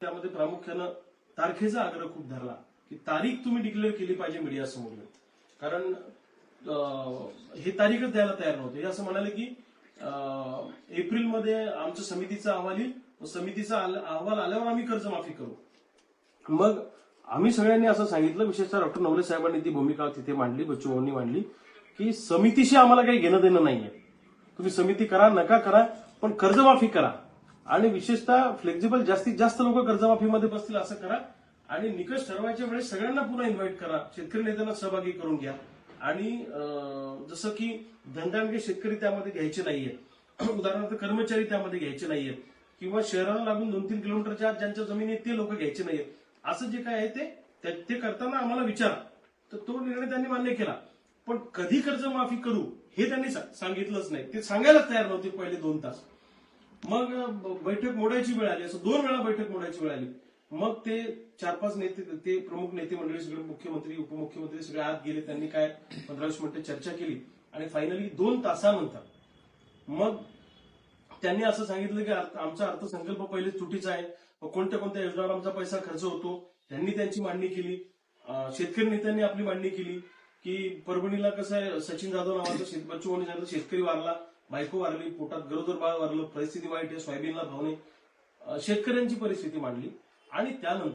त्यामध्ये प्रामुख्यानं तारखेचा आग्रह खूप धरला की तारीख तुम्ही डिक्लेअर केली पाहिजे मीडियासमोर. कारण हे तारीखच द्यायला तयार नव्हते. हे असं म्हणाले की एप्रिलमध्ये आमच्या समितीचा अहवाल येईल, समितीचा अहवाल आल्यावर आम्ही कर्जमाफी करू. मग आम्ही सगळ्यांनी असं सांगितलं, विशेषतः डॉक्टर नवले साहेबांनी ती भूमिका तिथे मांडली, बच्चू भाऊंनी मांडली की समितीशी आम्हाला काही घेणं देणं नाहीये. तुम्ही समिती करा नका करा, पण कर्जमाफी करा आणि विशेषतः फ्लेक्झिबल जास्तीत जास्त लोक कर्जमाफीमध्ये बसतील असं करा आणि निकष ठरवायच्या वेळेस सगळ्यांना पुन्हा इन्व्हाइट करा, शेतकरी नेत्यांना सहभागी करून घ्या. आणि जसं की धंद्यामध्ये शेतकरी त्यामध्ये घ्यायचे नाहीये, उदाहरणार्थ कर्मचारी त्यामध्ये घ्यायचे नाहीयेत, किंवा शहराला लागून 2-3 किलोमीटरच्या आत ज्यांच्या जमिनी आहेत ते लोक घ्यायचे नाहीयेत. असं जे काय आहे ते करताना आम्हाला विचारा. तर तो निर्णय त्यांनी मान्य केला. पण कधी कर्जमाफी करू हे त्यांनी सांगितलंच नाही. ते सांगायलाच तयार नव्हते पहिले 2 तास. मग बैठक मोडायची वेळ आली, असं 2 वेळा बैठक मोडायची वेळ आली. मग ते 4-5 नेते, ते प्रमुख नेते मंडळी सगळे, मुख्यमंत्री उपमुख्यमंत्री सगळे आत गेले. त्यांनी काय 15-20 मिनिटं चर्चा केली आणि फायनली 2 तासानंतर मग त्यांनी असं सांगितलं की आमचा अर्थसंकल्प पहिले चुकीचा आहे, कोणत्या कोणत्या योजनांवर आमचा पैसा खर्च होतो. त्यांनी त्यांची मांडणी केली. शेतकरी नेत्यांनी आपली मांडणी केली की परभणीला कसं आहे, सचिन जाधव नावाचा बच्चू भाऊंनी सांगितलं शेतकरी वारला, बायको वारली, पोटात गरोदर बाळ वारलं, परिस्थिती वाईट आहे, सोयाबीनला भाव नाही. शेतकऱ्यांची परिस्थिती मांडली आणि त्यानंतर